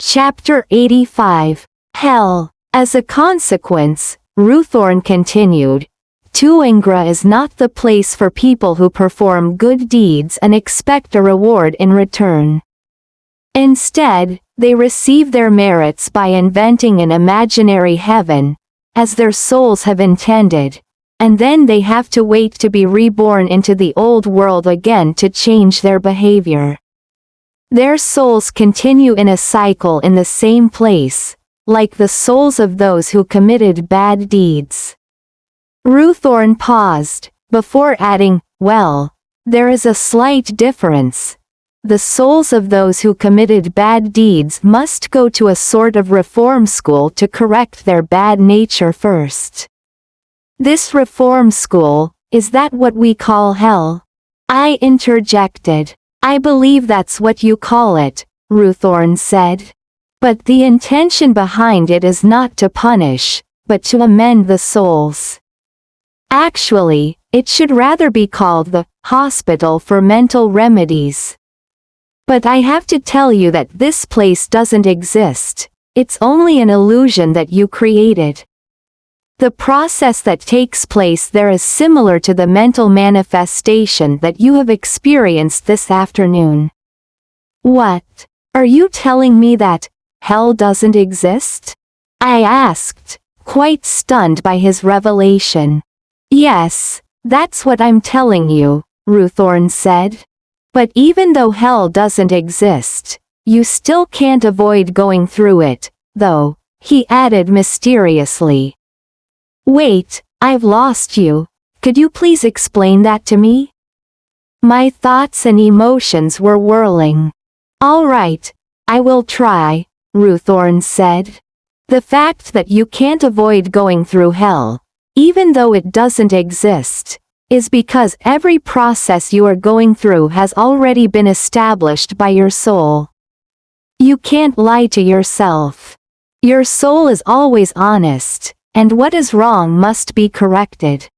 Chapter 85. Hell. As a consequence, Ruthorn continued, Tuangra is not the place for people who perform good deeds and expect a reward in return. Instead, they receive their merits by inventing an imaginary heaven, as their souls have intended, and then they have to wait to be reborn into the old world again to change their behavior. Their souls continue in a cycle in the same place, like the souls of those who committed bad deeds. Ruthorn paused, before adding, well, there is a slight difference. The souls of those who committed bad deeds must go to a sort of reform school to correct their bad nature first. This reform school, is that what we call hell? I interjected. I believe that's what you call it, Ruthorn said. But the intention behind it is not to punish, but to amend the souls. Actually, it should rather be called the hospital for mental remedies. But I have to tell you that this place doesn't exist. It's only an illusion that you created. The process that takes place there is similar to the mental manifestation that you have experienced this afternoon. What? Are you telling me that hell doesn't exist? I asked, quite stunned by his revelation. Yes, that's what I'm telling you, Ruthorn said. But even though hell doesn't exist, you still can't avoid going through it, though, he added mysteriously. Wait, I've lost you. Could you please explain that to me? My thoughts and emotions were whirling. All right, I will try, Ruthorn said. The fact that you can't avoid going through hell, even though it doesn't exist, is because every process you are going through has already been established by your soul. You can't lie to yourself. Your soul is always honest, and what is wrong must be corrected.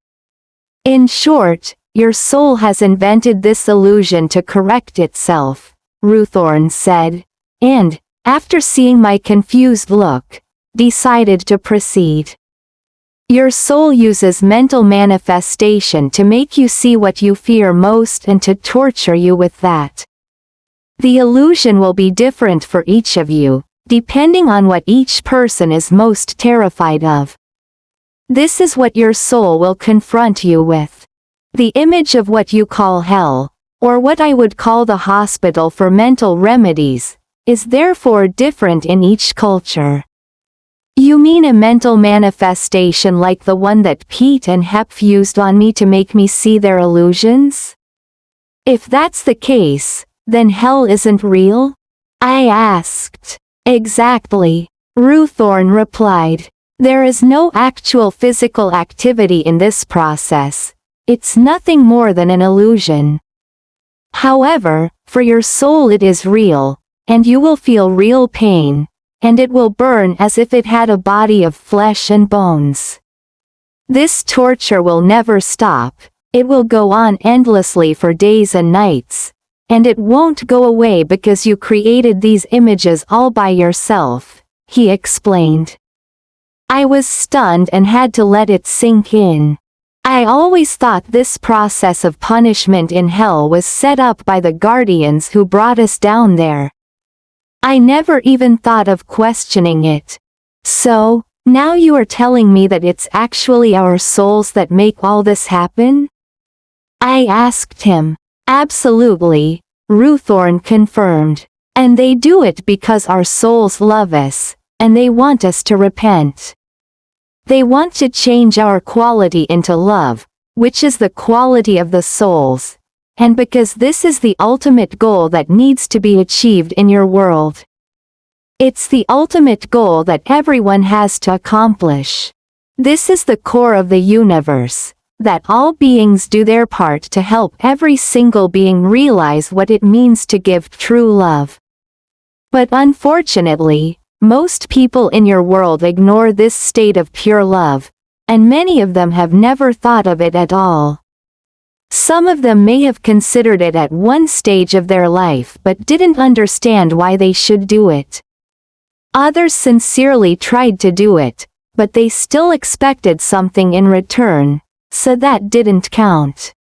In short, your soul has invented this illusion to correct itself, Ruthorn said, and, after seeing my confused look, decided to proceed. Your soul uses mental manifestation to make you see what you fear most and to torture you with that. The illusion will be different for each of you, depending on what each person is most terrified of. This is what your soul will confront you with. The image of what you call hell, or what I would call the hospital for mental remedies, is therefore different in each culture. You mean a mental manifestation like the one that Pete and Hep used on me to make me see their illusions? If that's the case, then hell isn't real? I asked. Exactly, Ruthorn replied. There is no actual physical activity in this process. It's nothing more than an illusion. However, for your soul it is real, and you will feel real pain, and it will burn as if it had a body of flesh and bones. This torture will never stop, it will go on endlessly for days and nights, and it won't go away because you created these images all by yourself, he explained. I was stunned and had to let it sink in. I always thought this process of punishment in hell was set up by the guardians who brought us down there. I never even thought of questioning it. So, now you are telling me that it's actually our souls that make all this happen? I asked him. Absolutely, Ruthorn confirmed. And they do it because our souls love us, and they want us to repent. They want to change our quality into love, which is the quality of the souls, and because this is the ultimate goal that needs to be achieved in your world. It's the ultimate goal that everyone has to accomplish. This is the core of the universe, that all beings do their part to help every single being realize what it means to give true love. But unfortunately, most people in your world ignore this state of pure love, and many of them have never thought of it at all. Some of them may have considered it at one stage of their life but didn't understand why they should do it. Others sincerely tried to do it, but they still expected something in return, so that didn't count.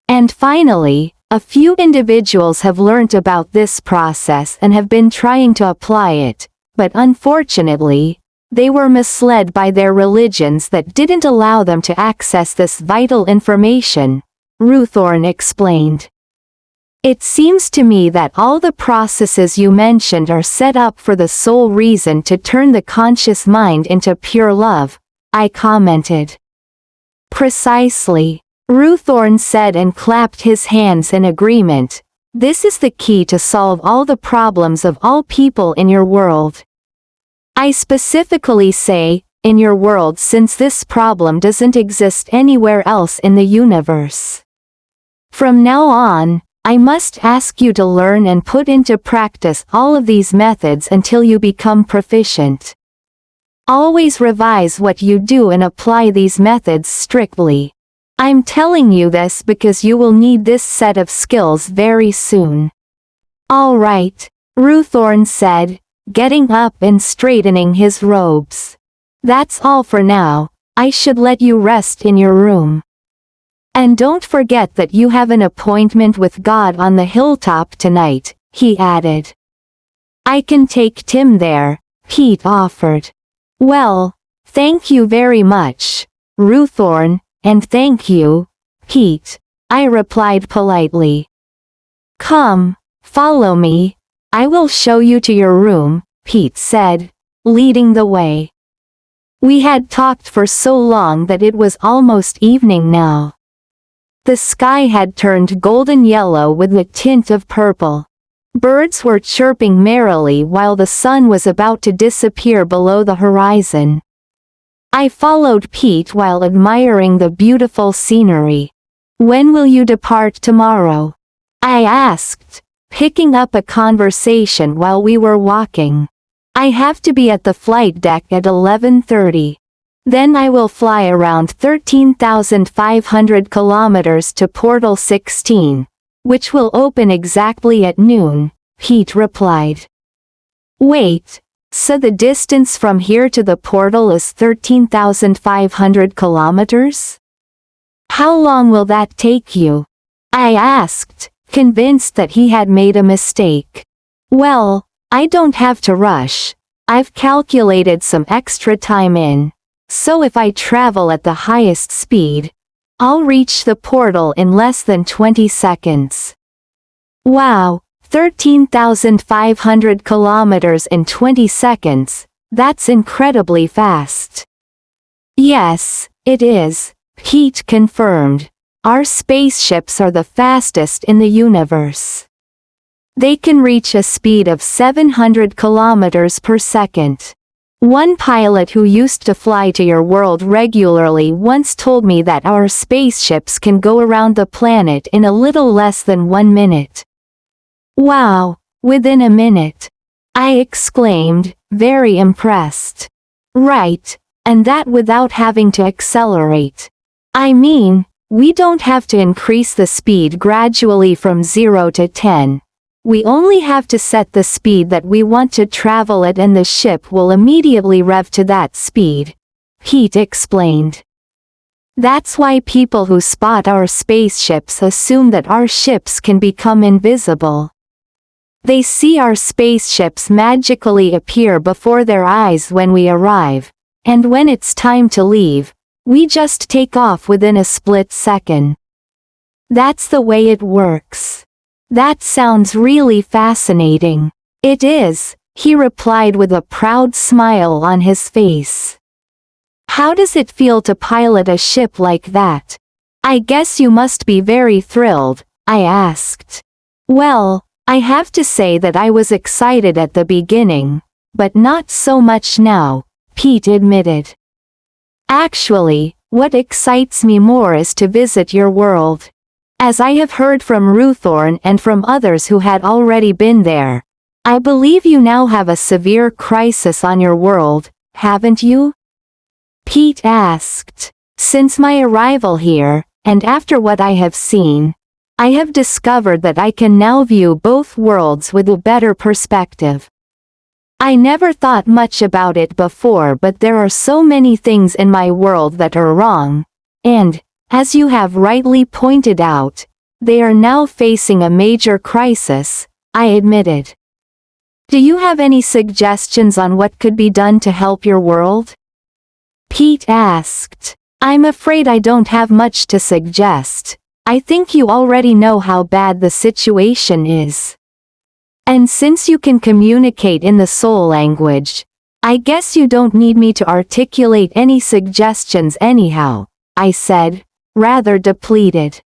And finally, a few individuals have learnt about this process and have been trying to apply it, but unfortunately, they were misled by their religions that didn't allow them to access this vital information, Ruthorn explained. It seems to me that all the processes you mentioned are set up for the sole reason to turn the conscious mind into pure love, I commented. Precisely, Ruthorn said and clapped his hands in agreement. This is the key to solve all the problems of all people in your world. I specifically say, in your world, since this problem doesn't exist anywhere else in the universe. From now on, I must ask you to learn and put into practice all of these methods until you become proficient. Always revise what you do and apply these methods strictly. I'm telling you this because you will need this set of skills very soon. All right, Ruthorn said, getting up and straightening his robes. That's all for now, I should let you rest in your room. And don't forget that you have an appointment with God on the hilltop tonight, he added. I can take Tim there, Pete offered. Well, thank you very much, Ruthorn, and thank you, Pete, I replied politely. Come, follow me. I will show you to your room, Pete said, leading the way. We had talked for so long that it was almost evening now. The sky had turned golden yellow with a tint of purple. Birds were chirping merrily while the sun was about to disappear below the horizon. I followed Pete while admiring the beautiful scenery. When will you depart tomorrow? I asked, picking up a conversation while we were walking. I have to be at the flight deck at 11:30. Then I will fly around 13,500 kilometers to Portal 16, which will open exactly at noon, Pete replied. Wait, so the distance from here to the portal is 13,500 kilometers? How long will that take you? I asked, convinced that he had made a mistake. Well, I don't have to rush. I've calculated some extra time in. So if I travel at the highest speed, I'll reach the portal in less than 20 seconds. Wow, 13,500 kilometers in 20 seconds, that's incredibly fast. Yes, it is, Pete confirmed. Our spaceships are the fastest in the universe. They can reach a speed of 700 kilometers per second. One pilot who used to fly to your world regularly once told me that our spaceships can go around the planet in a little less than 1 minute. Wow, within a minute! I exclaimed, very impressed. Right, and that without having to accelerate. I mean, we don't have to increase the speed gradually from 0 to 10. We only have to set the speed that we want to travel at and the ship will immediately rev to that speed, Pete explained. That's why people who spot our spaceships assume that our ships can become invisible. They see our spaceships magically appear before their eyes when we arrive, and when it's time to leave, we just take off within a split second. That's the way it works. That sounds really fascinating. It is, he replied with a proud smile on his face. How does it feel to pilot a ship like that? I guess you must be very thrilled, I asked. Well, I have to say that I was excited at the beginning, but not so much now, Pete admitted. Actually, what excites me more is to visit your world. As I have heard from Ruthorn and from others who had already been there, I believe you now have a severe crisis on your world, haven't you? Pete asked. Since my arrival here, and after what I have seen, I have discovered that I can now view both worlds with a better perspective. I never thought much about it before, but there are so many things in my world that are wrong, and, as you have rightly pointed out, they are now facing a major crisis, I admitted. Do you have any suggestions on what could be done to help your world? Pete asked. I'm afraid I don't have much to suggest. I think you already know how bad the situation is. And since you can communicate in the soul language, I guess you don't need me to articulate any suggestions anyhow, I said, rather depleted.